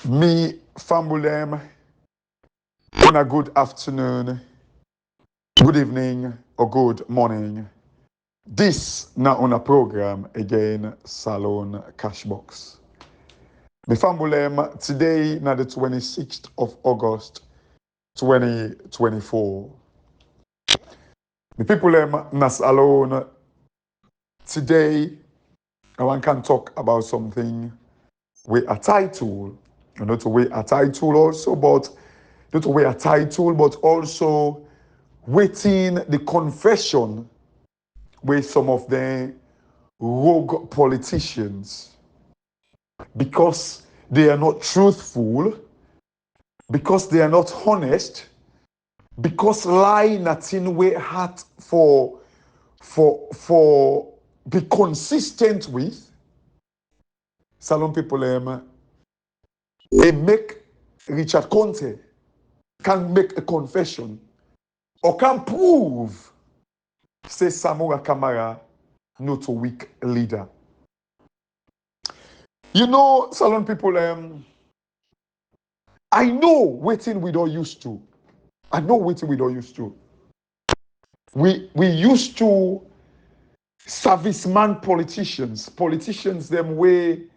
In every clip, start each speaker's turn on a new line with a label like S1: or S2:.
S1: Me, Fambulem, on a good afternoon, good evening, or good morning. This now on a program again, Salon Cashbox. Me Fambulem, today na the 26th of August 2024. The people na Salon today, I want can talk about something with a title. Not to weigh a title also, but not to weigh a title, but also waiting the confession with some of the rogue politicians because they are not truthful, because they are not honest, because lie nothing we had for be consistent with. Salon people they make Richard Conteh can make a confession or can prove say Samura Kamara not a weak leader. You know, Salon people, I know waiting we don't used to. I know waiting we don't used to. We used to serviceman politicians them way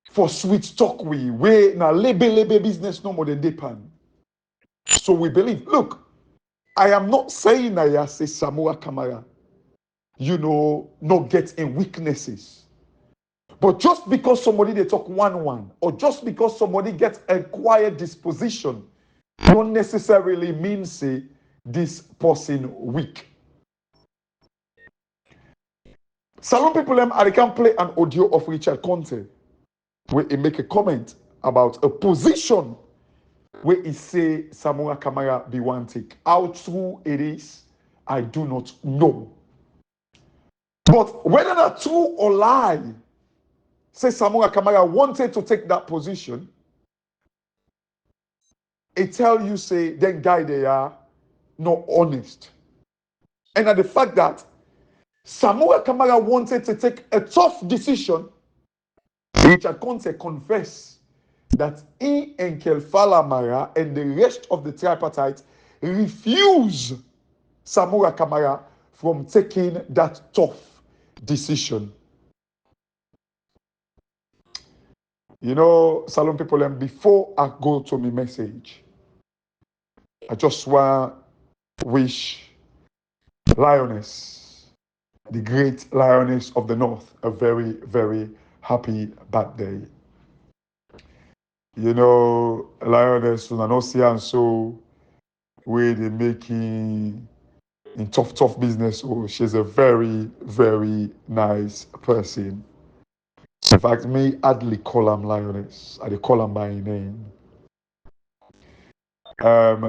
S1: for sweet talk we way na lebe business no more than they pan. So we believe, look, I am not saying I say Samura Kamara, not get in weaknesses. But just because somebody they talk one, or just because somebody gets a quiet disposition, don't necessarily mean say this person weak. Salon people I can play an audio of Richard Conteh where he make a comment about a position where he say Samura Kamara be one take. How true it is, I do not know. But whether that's true or lie, say Samura Kamara wanted to take that position, it tell you say then guy they are not honest. And at the fact that Samura Kamara wanted to take a tough decision, Richard Conteh confessed that he and Kelfala Mara and the rest of the tripartite refuse Samura Kamara from taking that tough decision. You know, Salon people, and before I go to my message, I just want to wish Lioness, the great Lioness of the North, a very, very happy birthday. You know, Lioness, and so where they making in tough business. Oh, she's a very, very nice person. In fact, me hardly call her Lioness. I call her by name.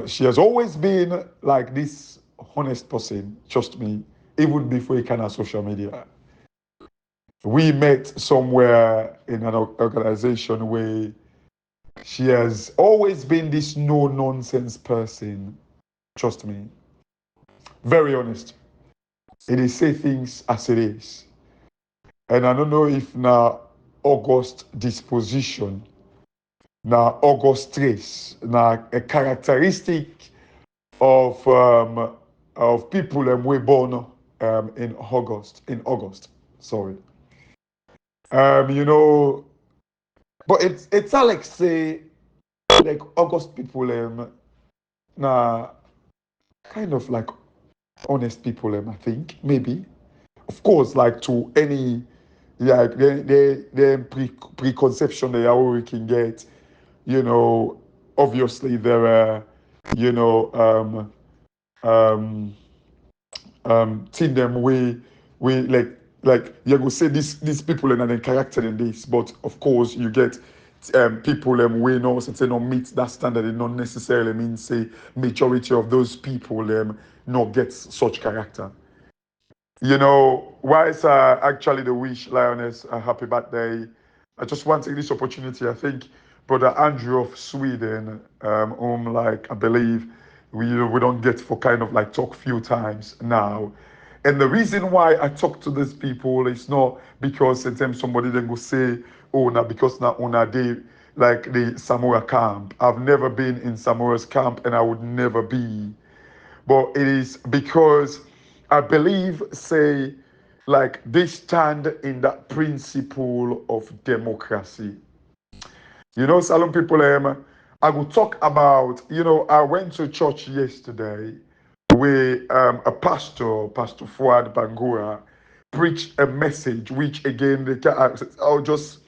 S1: She has always been like this honest person, trust me, even before he kind of social media. We met somewhere in an organization where she has always been this no-nonsense person, trust me. Very honest. It is say things as it is. And I don't know if now August disposition, now August trace, now a characteristic of people and we born in August. Sorry. You know, but it's like say like August people now kind of like honest people I think maybe. Of course, like to any preconception that we can get, obviously there are, you know, team them we like you go say these people and then character in this, but of course you get people we know since they don't meet that standard, it not necessarily mean say majority of those people not get such character. You know, whilst actually the wish Lioness a happy birthday, I just want to take this opportunity. I think Brother Andrew of Sweden, whom like I believe we don't get for kind of like talk few times now. And the reason why I talk to these people is not because sometimes somebody then go say, oh, now because now on a day like the Samura camp. I've never been in Samura's camp and I would never be. But it is because I believe, say, like they stand in that principle of democracy. Salon people, I will talk about, I went to church yesterday where a pastor, Pastor Fuad Bangura, preached a message, which again, I'll just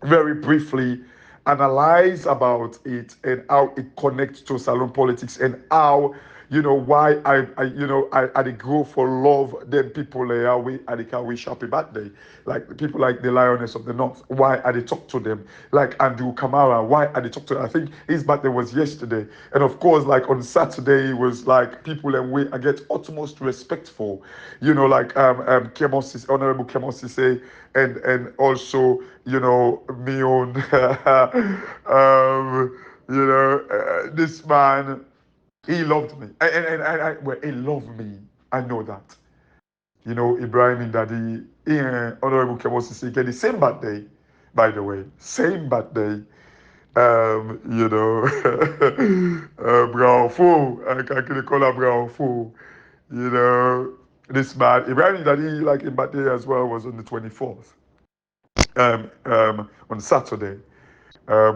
S1: very briefly analyze about it and how it connects to salon politics and how why I grow for love then people we I can wish happy birthday like people like the Lioness of the North, why I talk to them, like Andrew Kamara, why I talk to them. I think his birthday was yesterday, and of course like on Saturday it was like people and we I get utmost respect for, like Kemosis, Honorable Kemosis, and also me own this man, he loved me and well, he loved me, I know that. Ibrahim Daddy, Honorable Kemosis, get the same birthday, by the way, same birthday. Bravo, I can call her Bravo. This man, Ibrahim Daddy, like in birthday as well, was on the 24th. On Saturday.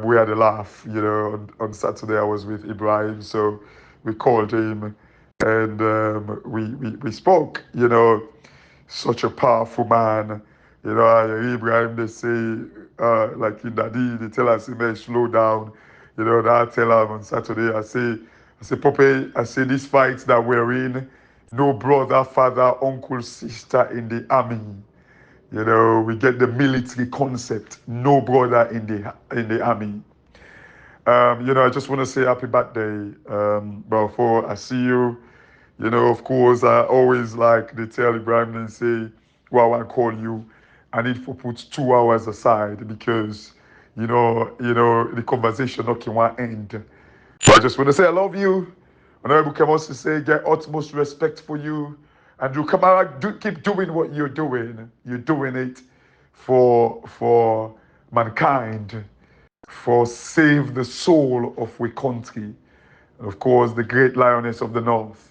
S1: We had a laugh, on Saturday I was with Ibrahim, so we called him and we spoke, such a powerful man. Ibrahim, they say, like in Dadi, they tell us, man, slow down. That I tell him on Saturday, I say, Pope, I say, these fights that we're in, no brother, father, uncle, sister in the army. We get the military concept. No brother in the army. I just want to say happy birthday, before I see you. Of course, I always like they tell Ibrahim and say, well, I call you. I need to put 2 hours aside because, the conversation not can one end. So I just want to say I love you. Honorable Kemos to say get utmost respect for you. And you come out, keep doing what you're doing. You're doing it for mankind, for save the soul of we country. And of course, the great Lioness of the North.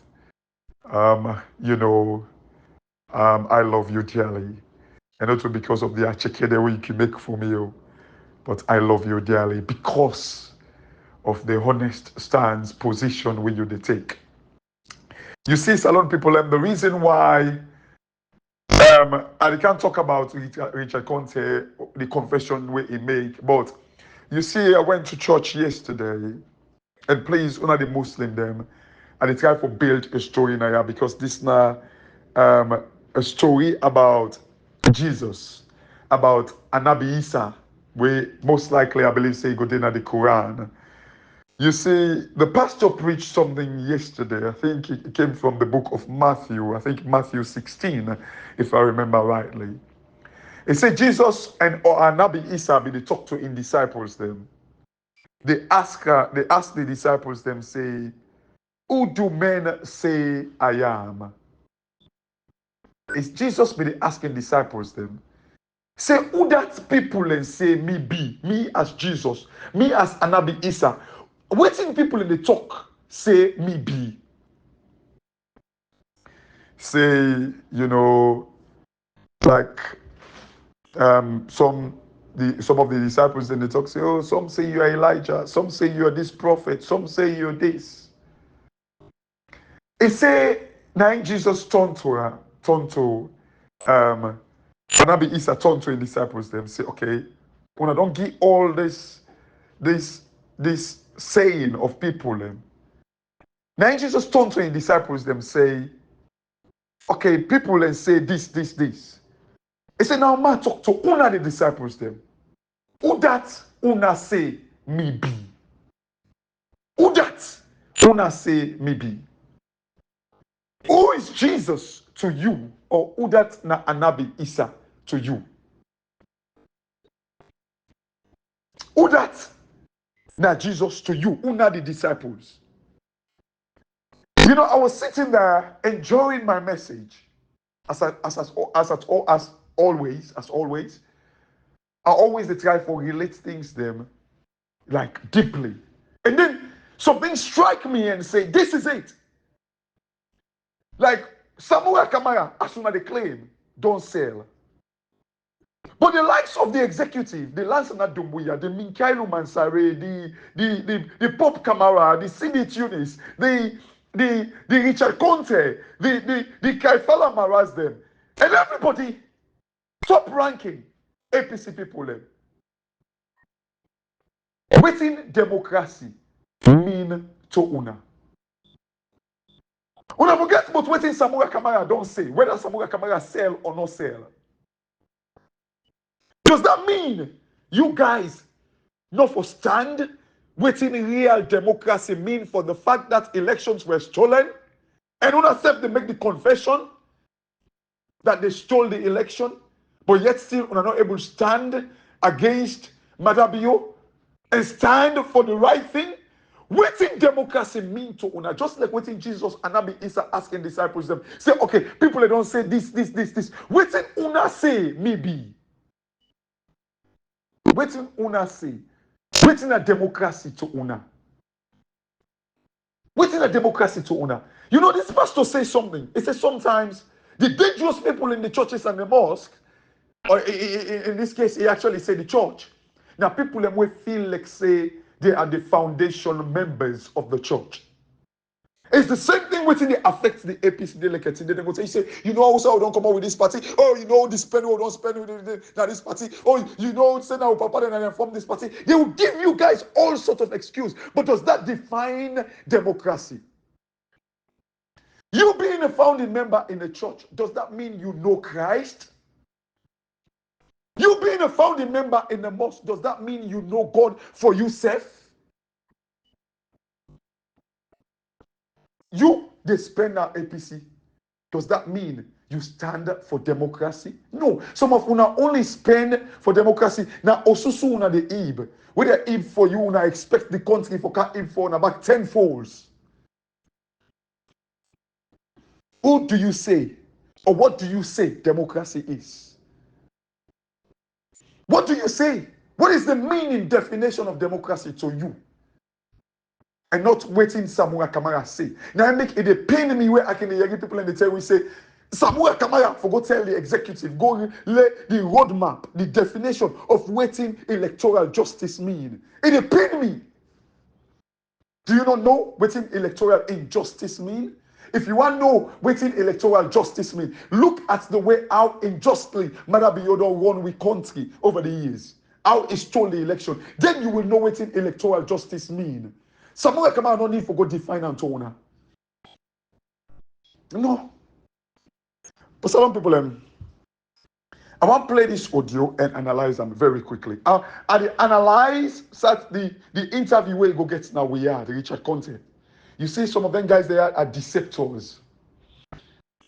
S1: I love you dearly. And not because of the acheke way you can make for me, but I love you dearly because of the honest stance, position where you take. You see, salon people, and the reason why I can't talk about Richard Conteh, the confession where he make, but you see, I went to church yesterday, and please, one of the Muslim them, and they try to build a story now because this now a story about Jesus, about Anabi Isa, where most likely I believe say go in the Quran. You see, the pastor preached something yesterday. I think it came from the book of Matthew. I think Matthew 16, if I remember rightly. It said Jesus and Anabi Isa be they talk to in disciples them. They ask the disciples them say, who do men say I am? It's Jesus be the asking disciples them. Say who that people and say me be, me as Jesus, me as Anabi Isa. Waiting people in the talk say me be. Say, like some of the disciples in the talk say, oh, some say you are Elijah, some say you are this prophet, some say you're this. It say now Jesus turned to Anabi Isa turned to the disciples them say, okay, when I don't give all this saying of people them. Now Jesus turned to the disciples them say, okay, people and say this. He said, now man talk to una the disciples them. Who that una say me be? Who that una say me be? Who is Jesus to you? Or who that na Anabi Isa to you? Who that na Jesus to you? Una the disciples. I was sitting there enjoying my message. As always, I always try for relate things them like deeply. And then something strike me and say, this is it. Like Samura Kamara, as soon as they claim, don't sell. But the likes of the executive, the Lansana Dumbuya, the Minkailu Mansare, the Pop Kamara, the Cindy Tunis, the Richard Conteh, the Kaifala Maraz them, and everybody top ranking APC people them. Waiting democracy mean to una. Una forget about waiting Samura Kamara don't say, whether Samura Kamara sell or not sell. Does that mean you guys not for stand waiting real democracy mean for the fact that elections were stolen? And una self they make the confession that they stole the election, but yet still una not able to stand against Madabio and stand for the right thing? Waiting democracy mean to una, just like waiting Jesus and Nabi Isa asking disciples them, say, okay, people they don't say this. Waiting una say maybe. Waiting una say. Waiting a democracy to una. Waiting a democracy to una. You know, this pastor says something. He says sometimes the dangerous people in the churches and the mosque, or in this case, he actually said the church. Now, people them will feel like say they are the foundation members of the church. It's the same thing waiting they affect the APC delegates. They go say, you say, you know, also don't come out with this party. Oh, you know, this spend, don't spend with this party. Oh, you know, say now Papa and form this party. They will give you guys all sorts of excuse. But does that define democracy? You being a founding member in the church, does that mean you know Christ? You being a founding member in the mosque, does that mean you know God for yourself? You, they spend our APC. Does that mean you stand for democracy? No. Some of una only spend for democracy. Now, osusu una the ib. With the ib for you, una expect the country for can ib for una back tenfolds. Who do you say, or what do you say democracy is? What do you say? What is the meaning definition of democracy to you? And not waiting Samura Kamara say. Now I make it a pain in me where I can hear people in the tell we say, Samura Kamara forgot tell the executive, go lay the roadmap, the definition of waiting electoral justice mean. It a pain me. Do you not know waiting electoral injustice mean? If you want to know waiting electoral justice mean, look at the way how unjustly Madabiyodo won we country over the years. How he stole the election. Then you will know waiting electoral justice mean. Samura Kamara no need for go define Antona. No. But some people, I want to play this audio and analyze them very quickly. I analyze the interview where you go get now we are, the Richard Conteh. You see some of them guys there are deceptors.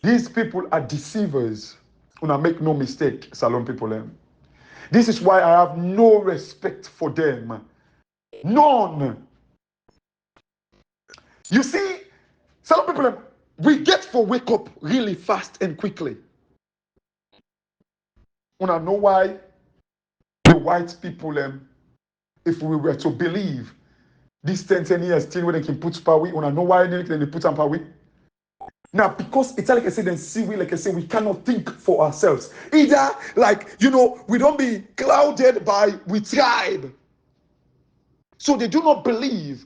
S1: These people are deceivers. Una make no mistake, Salon people. This is why I have no respect for them. None. You see, Salon people, we get for wake up really fast and quickly. Una know why the white people, if we were to believe these 10 years still when they can put power, una know why they put on power. Now, because it's like I said, and see, we like I say, we cannot think for ourselves. Either, like, you know, we don't be clouded by we tribe. So they do not believe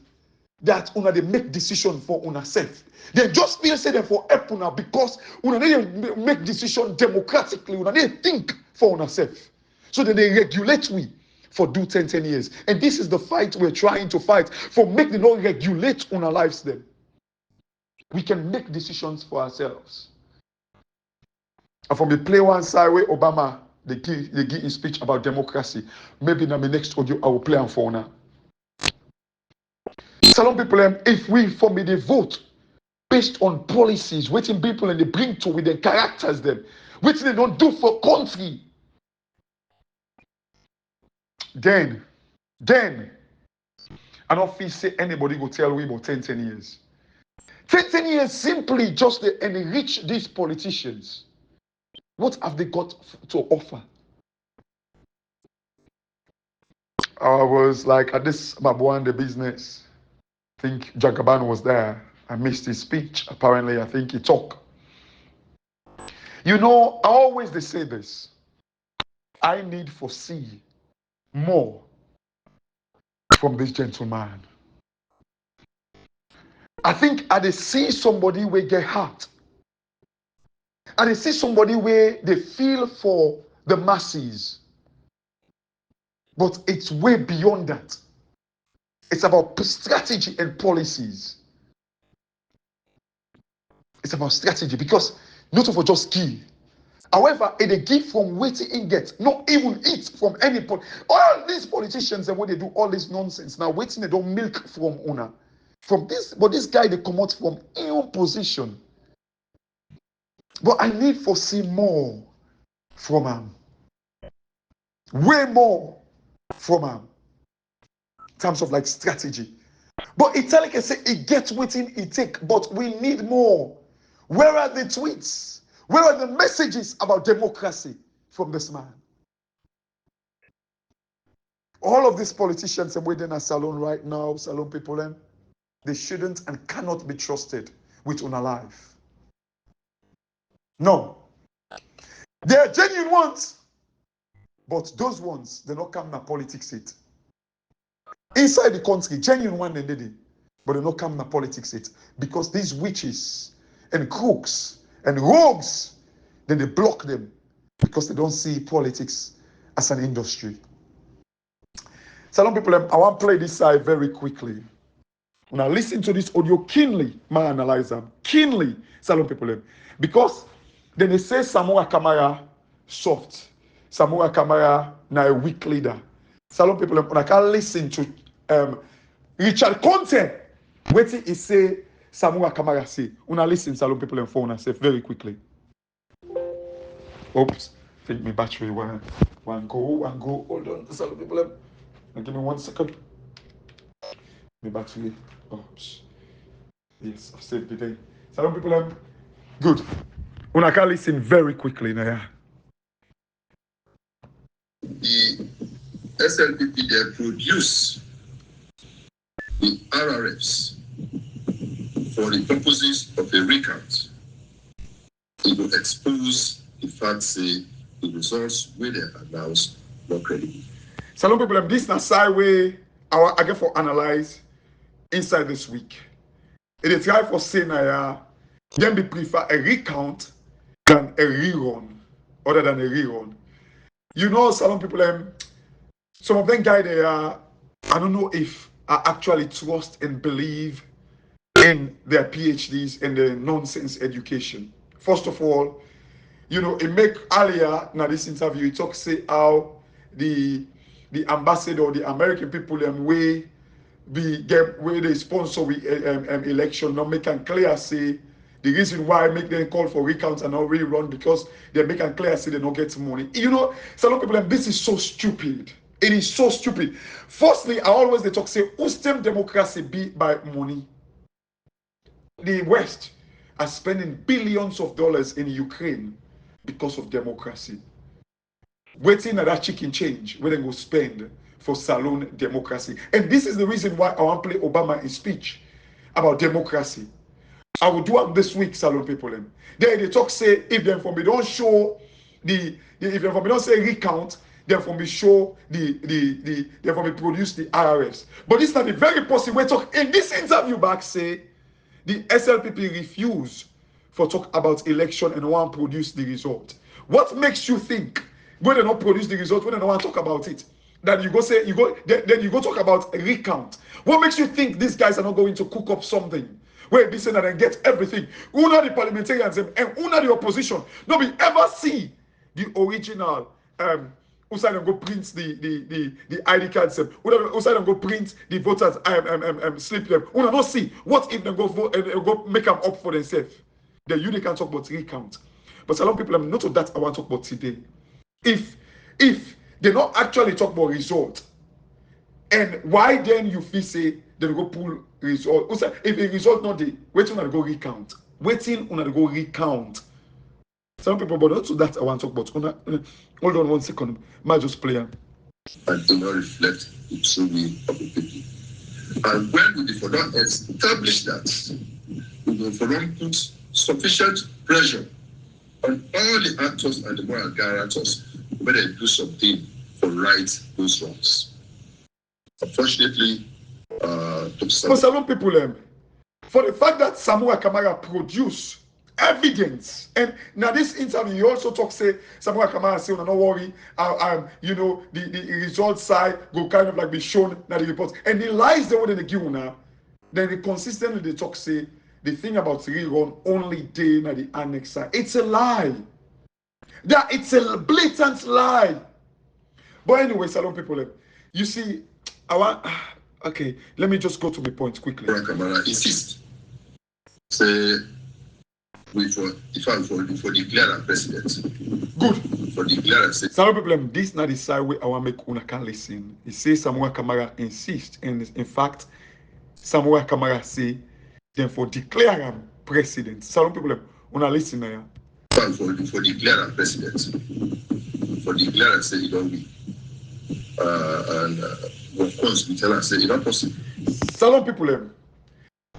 S1: that una they make decision for una self. They just feel say them for help una because una they make decision democratically. Una they think for una self. So that they regulate we for 10 years. And this is the fight we're trying to fight for make the not regulate una lives them. We can make decisions for ourselves. And from the play one side where Obama they give his speech about democracy. Maybe in my next audio I will play on for now. Some people, if we for me they vote based on policies, waiting people and they bring to with their characters them, which they don't do for country, then I don't feel say anybody go tell we about 10 years. 10 years simply just to enrich these politicians. What have they got to offer? I was like at this Mabuande business. I think Jagaban was there. I missed his speech. Apparently, I think he talked. You know, I always they say this. I need for see more from this gentleman. I think I they see somebody where get heart. I they see somebody where they feel for the masses. But it's way beyond that. It's about strategy and policies. It's about strategy because not for just give. However, it they give from waiting in get, not even eat from any all these politicians and when they do all this nonsense now, waiting they don't milk from owner. From this, but this guy they come out from own position. But I need for see more from him. Way more from him. In terms of like strategy. But Italian can say it gets waiting it take, but we need more. Where are the tweets? Where are the messages about democracy from this man? All of these politicians are waiting at salon right now, salon people, they shouldn't and cannot be trusted with una life. No. They are genuine ones, but those ones, they don't come in politics it. Inside the country, genuine one they did it, but they don't come in politics it. Because these witches and crooks and rogues, then they block them because they don't see politics as an industry. Salon people, I want to play this side very quickly. Now listen to this audio keenly, my analyzer. Keenly, salon people. Because then they say Samura Kamara soft. Samura Kamara now a weak leader. Salon people, I can listen to Richard Conteh. Waiting is say Samura Kamara say. Una listen, salon people and phone say very quickly. Oops. I think my battery one go. Hold on, salon people. Give me 1 second. My battery. Oops. Yes, I've saved the day. Salon people, good. Una can listen very quickly now. Yeah.
S2: The SLPP they produce the RRFs for the purposes of a recount. It will expose the fact say the results where they announced not credible.
S1: Salon people, this is a side way I get for analyze inside this week. It is try for saying then we prefer a recount than a rerun, other than a rerun. You know, salon people, some of them guys they are, I don't know if I actually trust and believe in their PhDs and the nonsense education. First of all, you know, it make earlier now this interview, it talk say how the ambassador, the American people way we get where they sponsor we election, not make it clear say the reason why I make them call for recount and not rerun because they make it clear say they don't get money. You know, some people this is so stupid. It is so stupid. Firstly, I always they talk say who stem democracy be by money. The West are spending billions of dollars in Ukraine because of democracy. Waiting at that chicken change where they go spend for saloon democracy. And this is the reason why I want to play Obama in speech about democracy. I will do it this week, salon people. There they talk say if them for me don't show if them for me don't say recount, then for me show then for me produce the IRS. But this is not the very possible way talk in this interview back say the SLPP refuse for talk about election and want to produce the result. What makes you think when they not produce the result, when they don't want to talk about it, that you go say then you go talk about a recount? What makes you think these guys are not going to cook up something where they say that and get everything? Who know the parliamentarians and who know the opposition? Nobody ever see the original who side them go print the ID cards, who side them go print the voters slip them. Who not see what if they go vote and go make them up for themselves. Then you they can talk about recount. But a lot of people not of that I want to talk about today. If they not actually talk about result, and why then you feel say they go pull result? If a result not the waiting on go recount, waiting on go recount. Some people, but not to that I want to talk about. Hold on 1 second. Might just play.
S2: and do not reflect the true will of the people. And when we for not establish that, we will for not put sufficient pressure on all the actors and the moral guarantors when they do something for right those wrongs. Unfortunately,
S1: For some people, for the fact that Samura Kamara produced evidence, and now this interview, you also talk, say, Samura Kamara say, no worry, you know, the result side will kind of like be shown now the report, and the lies they want to give now, then they consistently they talk, say, the thing about rerun only day now the annex side. It's a lie. That it's a blatant lie. But anyway, Salon people, you see, I want. Okay, let me just go to my point quickly.
S2: Kamara insist. Say, we for declare a president.
S1: Good.
S2: For declare.
S1: Salon people, this not the side way I want to make una can listen. He says Samura Kamara insist, and in fact, Samura Kamara say, then for declare him president. Salon people, una listen now.
S2: For declare a president. For declare say he don't be. And of course, we tell us say it's not possible.
S1: Salon people,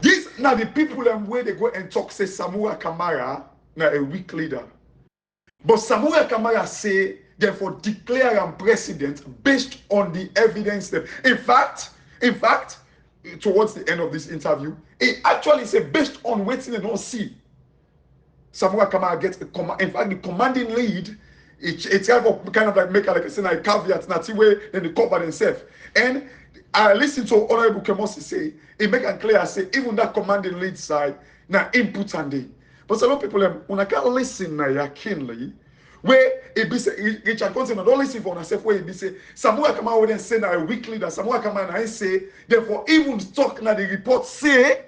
S1: these now the people where they go and talk say Samura Kamara now a weak leader. But Samura Kamara say therefore declare him president based on the evidence. In fact, towards the end of this interview, it actually said based on waiting they don't see. Samura Kamara gets a command. In fact, the commanding lead. It's kind of like make like a caveat, not way then they cover themselves. And I listen to Honorable Kemosi say, it make it clear, say, even that commanding lead side, now input and day. But some people, when I can't listen now, keenly, where it be say, Richard Conteh, don't listen for yourself, where it be say, Samura Kamara wouldn't say now a weak leader, Samura Kamara I say, therefore, even talk now the report say,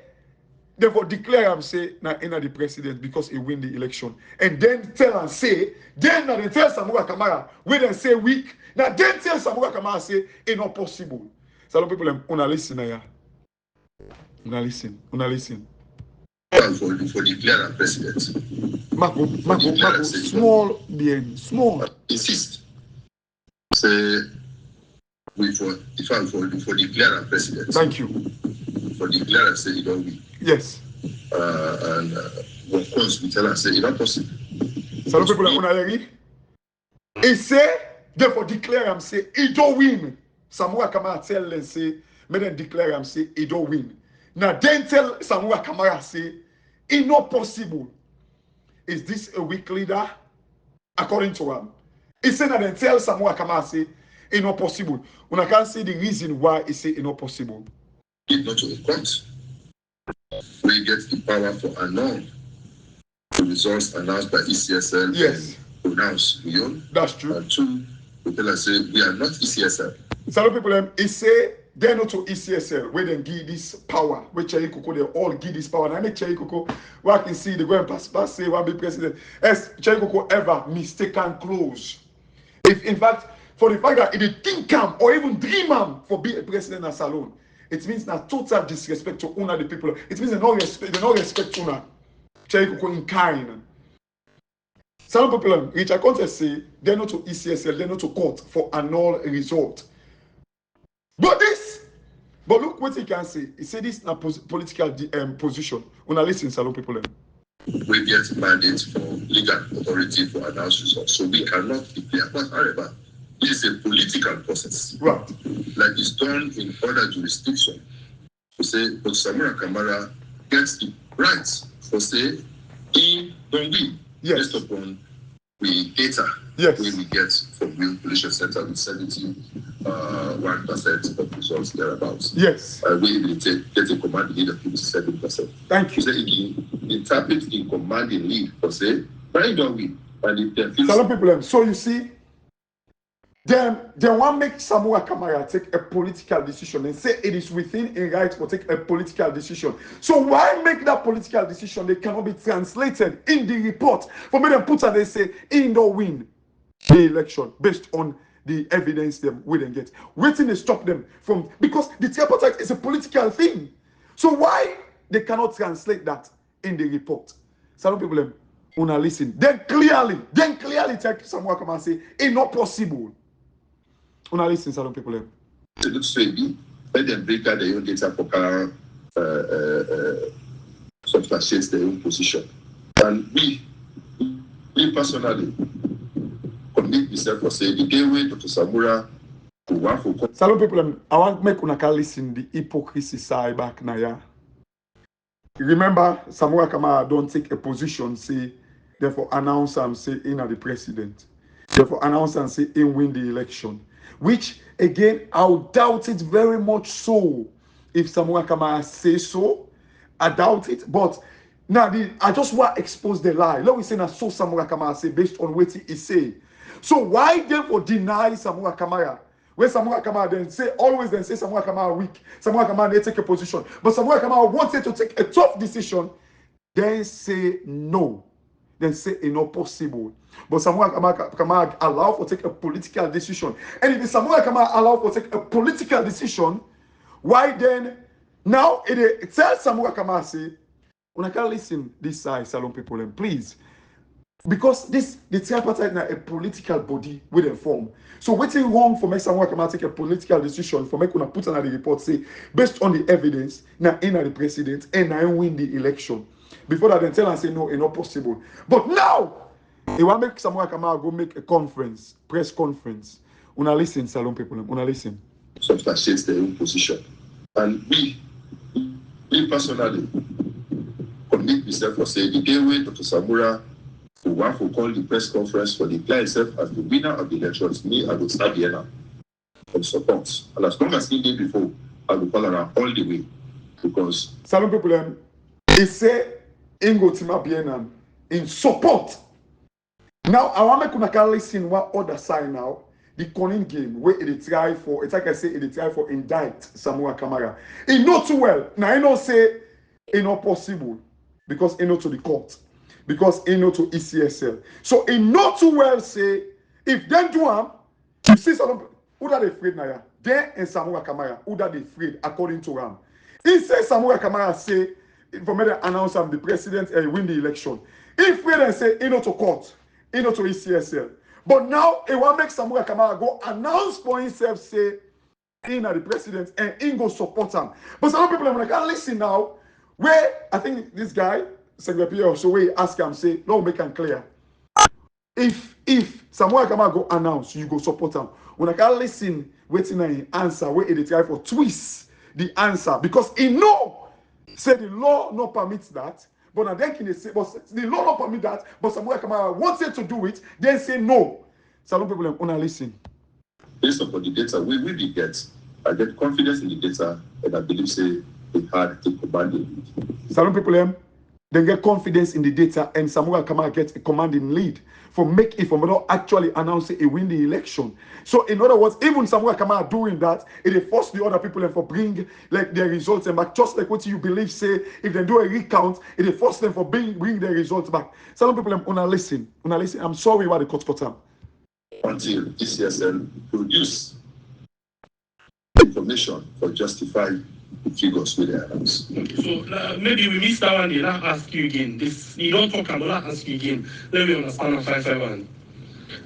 S1: therefore declare him say now the president because he win the election. And then tell and say, then now they tell Samura Kamara, we then say weak. Now then tell Samura Kamara say it's not possible. So a lot of people una listen now. Una listen.
S2: For declare a president.
S1: Marco, small bien, small.
S2: Insist. Say we for declare a president.
S1: Thank you.
S2: For declare say he don't win.
S1: Yes.
S2: And of course, we tell us say it's not possible.
S1: Some people are unaware. He say, therefore declare him say he don't win. Samura Kamara tell them say, may then declare him say he don't win. Now then tell Samura Kamara say it's not possible. Is this a weak leader? According to him, he said that then tell Samura Kamara say it's not possible. When I can't see the reason why he say it's not possible.
S2: It's not to a court. We get the power for annul the results announced by ECSL.
S1: Yes.
S2: Pronounced Lyon.
S1: That's true.
S2: And two, we tell us say we are not ECSL.
S1: Some people he say they're not to ECSL where they give this power. Where Cherry Coco they all give this power. And I make Cherry Coco where I can see they go and pass say one be president. As Cherry Coco ever mistaken close. If in fact for the fact that if they think him or even dream him for be a president as alone. It means now total disrespect to una the people. It means they don't respect una. Cherry Coco in kind. Some people, Richard Conteh say they're not to ECSL, they're not to court for annul result. But look what he can say. He said this is a political position. Una listen, some people.
S2: We get mandate for legal authority for announced results, so we cannot declare. But however, it is a political process.
S1: Right.
S2: Like it's done in other jurisdictions. To say, but Samura Kamara gets the rights for say, he don't win.
S1: Yes.
S2: Based upon the data we get from Real Pollution Center with 71% of results thereabouts.
S1: Yes.
S2: We get a command lead of 57%.
S1: Thank you.
S2: So he interprets in commanding lead for say, why don't we? And
S1: some people, so you see, they want to make Samura Kamara take a political decision and say it is within a right to take a political decision. So why make that political decision? They cannot be translated in the report. For me, they put and they say, he don't win the election based on the evidence them we didn't get. Waiting to stop them from, because the tripartite is a political thing. So why they cannot translate that in the report? Some people, una listen. Then clearly take Samura Kamara and say, it's not possible. Una listen, salon people them.
S2: To look straight, let them break out their own data for car substantiate their own position. And we personally commit myself for saying the day way Dr. Samura to work for.
S1: Salon people, I want to make una listen the hypocrisy side back now. Yeah. Remember, Samura Kamara don't take a position, say, therefore announce and say in the president. Therefore announce and say in win the election. Which again, I'll doubt it very much so. If Samura Kamara say so, I doubt it. But now I just want to expose the lie. Let me say that so Samura Kamara say based on what he say. So why therefore deny Samura Kamara? When Samura Kamara then say Samura Kamara weak, Samura Kamara they take a position, but Samura Kamara wanted to take a tough decision, then say no, then say it's not possible. But Samura Kamara allow for take a political decision, and if Samura Kamara allow for take a political decision, why then now it tells Samura Kamara say, when I can listen this side, salon people, and please. Because the tripartite now a political body with a form. So what's wrong for make someone come and take a political decision for make una put on the report say based on the evidence now in the president and I win the election. Before that then tell and say no, it's not possible. But now they want make someone come out go make a conference, press conference. Una listen, salon people, una listen.
S2: Substantiate their own position. And we personally commit myself for saying the day way Dr. Samura who want to call the press conference for declare himself as the winner of the elections, me, I will start Vienna from support. And as long as he did before, I will call around all the way. Because
S1: salon people, he say Ingo Tima Bienam in support. Now I want to make listen what other side now. The Conin game where it try for, it's like I say, it try for indict Samura Kamara. It not too well. Now I don't say it's not possible because it not to the court. Because he know to ECSL. So he know too well say, if they do him, you see some who that they afraid now. They and Samura Kamara, who that they afraid according to him. He say Samura Kamara say, for me to announce him the president and win the election. He afraid and say, he know to court, he know to ECSL. But now he want make Samura Kamara go announce for himself, say, he na the president and he go support him. But some people are like, listen now, where I think this guy, Secretary also we ask him say, no, make him clear. If Samura Kamara go announce, you go support him. When I can listen, waiting on answer, where they try for twist the answer because he know say the law not permits that. But now then can they say, but the law not permit that, but Samura Kamara wanted to do it, then say no. Some people wanna listen.
S2: Based upon the data we get, I get confidence in the data and I believe say it had to command it.
S1: Some people then get confidence in the data and Samura Kamara gets a commanding lead for make it for not actually announcing a win the election. So in other words, even Samura Kamara doing that, it force the other people and for bring like their results and back. Just like what you believe say, if they do a recount, it force them for bring their results back. Some people wanna listen. I'm sorry why the court cut them.
S2: Until ECSL produce information for justifying the figures with the announce.
S3: So maybe we missed that one. They not ask you again. This you don't talk about. Not ask you again. Let me understand on 551.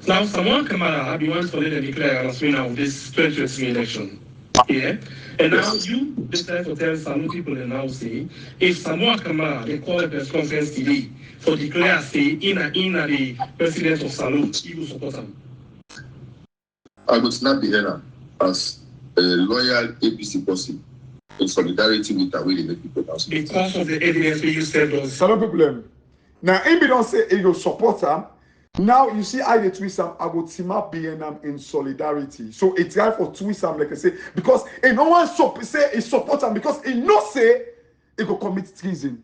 S3: Now, Samura Kamara have been once for them declare as winner of this 2023 election. Yeah, and now you decide to tell some people and now say if Samura Kamara they call a press conference today for declare say in the president of Salon, he will support them.
S2: I would snap the henna as a loyal APC person in solidarity with the way they make people dance.
S3: Because of the evidence we use said those.
S1: Some people now if you don't say he will support them, now you see I the twist I go team up BNM in solidarity. So it's right for twist like I say, because no one say he support them because he no say he go commit treason.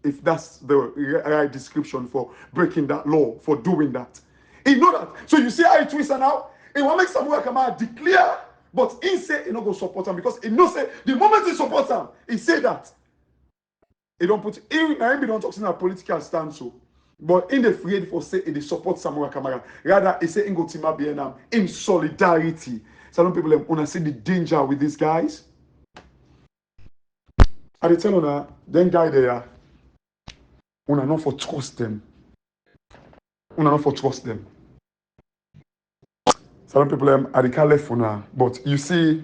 S1: If that's the right description for breaking that law, for doing that. He know that. So you see I twist now. He want make Samura Kamara declare, but he say he no go support him because he no say the moment he support him, he say that. He don't put he don't talk in a political stance so. But in the afraid for say he support Samura Kamara. Rather he say he go team BNM in solidarity. Some people wanna see the danger with these guys. I tell you then guy there, wanna not for trust them. Some Some people are the California, but you see,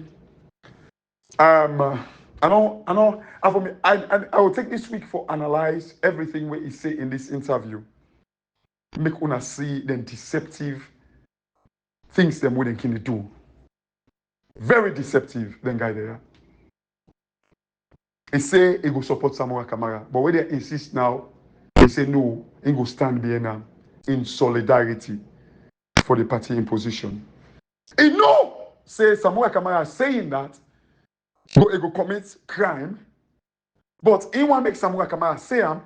S1: for me, I will take this week for analyze everything what he say in this interview. Make una see the deceptive things them we can do. Very deceptive, then guy there. He say he go support Samura Kamara, but when they insist now, he say no, he go stand behind him in solidarity for the party imposition. He know, say Samura Kamara saying that, he go commit crime, but he want make Samura Kamara say him,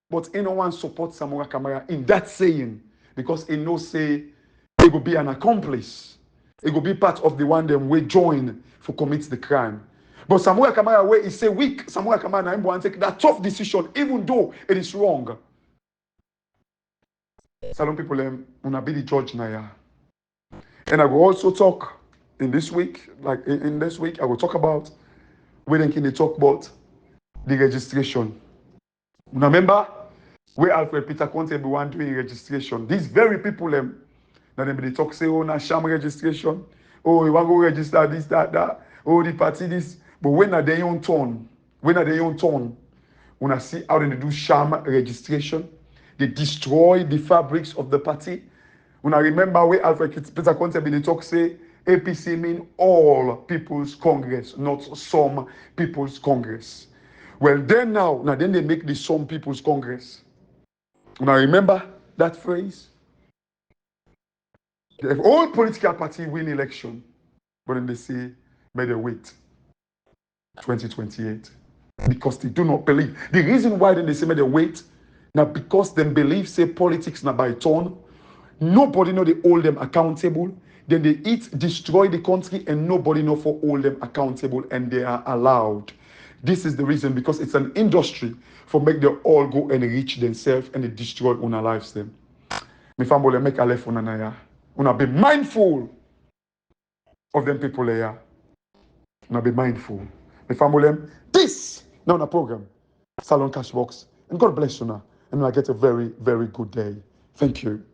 S1: but he no want support Samura Kamara in that saying, because he know say he go be an accomplice. He go be part of the one them we join for commit the crime. But Samura Kamara way he say weak. Samura Kamara na him want take that tough decision, even though it is wrong. Salon people una be the judge now. Yeah. And I will also talk in this week, like in this week, I will talk about when can they talk about the registration. Remember where Alfred Peter Conteh be one doing registration. These very people that they talk say, oh, na sham registration. Oh, you want to go register this, that. Oh, the party this. But when are they on turn? When I see how they do sham registration, they destroy the fabrics of the party. When I remember where Alfred Peter Conteh be the talk say, APC mean all People's Congress, not some People's Congress. Well, then then they make the some People's Congress. When I remember that phrase, the all political party win election, but then they say, may they wait 2028. Because they do not believe. The reason why then they say may they wait, now because they believe, say politics now by turn, nobody know they hold them accountable. Then they destroy the country, and nobody know for hold them accountable, and they are allowed. This is the reason, because it's an industry for make them all go and enrich themselves and they destroy una lives them. Me family make a left una ya. Una be mindful of them people there. Una be mindful. Me family, this now on a program, Salon Cashbox, and God bless you now, and I get a very, very good day. Thank you.